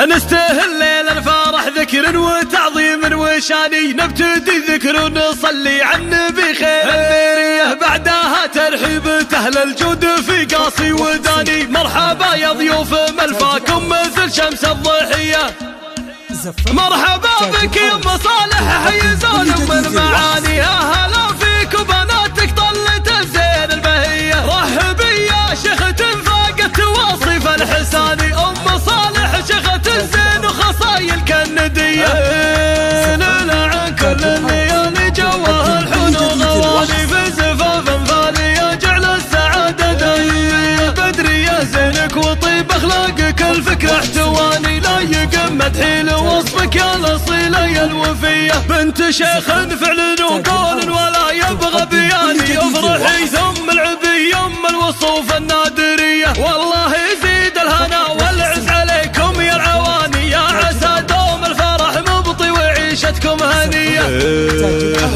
نستهل الليل الفرح ذكر وتعظيم وشاني، نبتدي ذكر ونصلي على النبي خير البرية، بعدها ترحيب أهل الجود في قاصي وداني. مرحبا يا ضيوف ملفاكم مثل شمس الضحية، مرحبا بك يا ام صالح حيزون من معاني، يا هلا فيك وبناتك طلت الزين البهية، رحبي يا شيخة فاقت واصف الحساني، ام صالح شيخة الزين وخصايل كالندية، لنا عن كل الليالي جوها الحنو غواني، في زفاف فالية جعل السعادة دايمة، بدري يا زينك وطيب اخلاقك الفكرة احتواني، لا يقم مدحي لوصفك يا الاصيلة يا الوفية، بنت شيخ فعل وقول ولا يبغى بياني، افرحي ثم العبي يم الوصوف النادرية، والله يزيد الهنا والعز عليكم يا العواني، يا عسى دوم الفرح مبطي وعيشتكم هنية.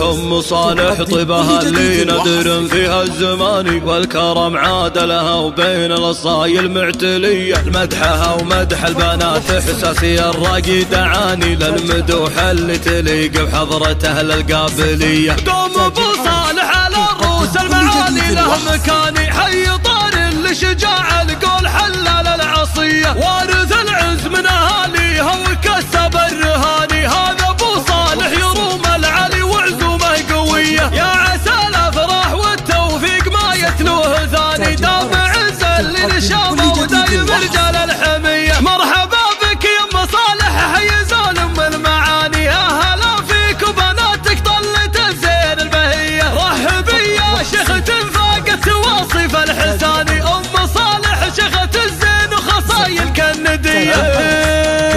ام صالح طيبها اللي ندر فيها الزمان، والكرم عاد لها وبين الاصايل معتلية، مدحها ومدح البنات احساسي الراقي دعاني، للمدوح اللي تليق بحضرة اهل القابلية، دوم ابو صالح على الروس المعالي له مكاني، حي طار لشجاع القول حلال العصية، وارث العز من اهاليها وكسب الرهاني، هذا ابو صالح يروم العلي وعزومه قوية، يا عسى الافراح والتوفيق ما يتلوه ثاني، دام عز اللي نشامه ودايم رجال الحمية، مرحبا بك يا ام صالح حيزون ام المعاني، يا هلا فيك وبناتك طلت الزين البهية، رحبي يا شيخة فاقت واصف الحساني، ام صالح شيخة الزين وخصايل كالندية،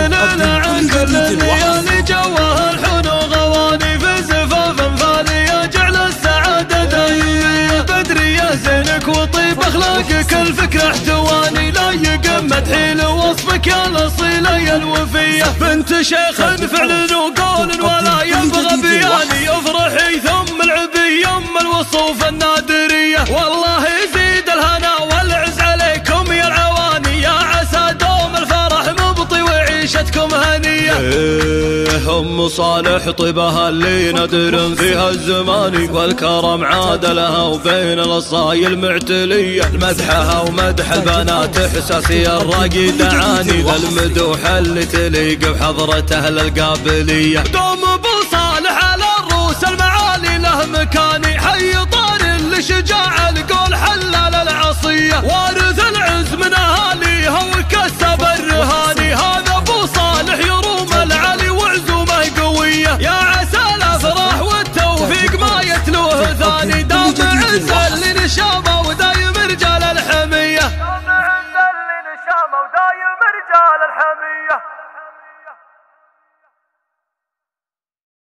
لنا عن كل الليالي جوها الحنو غواني، في زفاف فالية جعل السعادة دايمة، بدري يا زينك وطيب اخلاقك الفكرة احتواني، لا يقم مدحي لوصفك يا الاصيلة يا الوفية، بنت شيخ فعل وقول ولا يبغى بياني، افرحي ثم العبي يم الوصوف النادرية، والله يزيد الهنا والعز عليكم يا العواني، يا عسى دوم الفرح مبطي وعيشتكم هنية. ام صالح طيبها اللي ندر فيها الزمان، والكرم عاد لها وبين الاصايل معتلية، مدحها ومدح البنات احساسي الراقي دعاني، للمدوح اللي تليق بحضرة اهل القابلية، دوم ابو صالح على الروس المعالي له مكاني، حي طار لشجاع القول حلال العصية، وارث العز من اهاليها وكسب الرهاني، هذا ابو صالح يروم العلي وعزومه قوية، يا عسى الافراح والتوفيق ما يتلوه ثاني، دام عز اللي نشامه ودايم رجال الحمية، دام عز اللي نشامه ودايم رجال الحمية.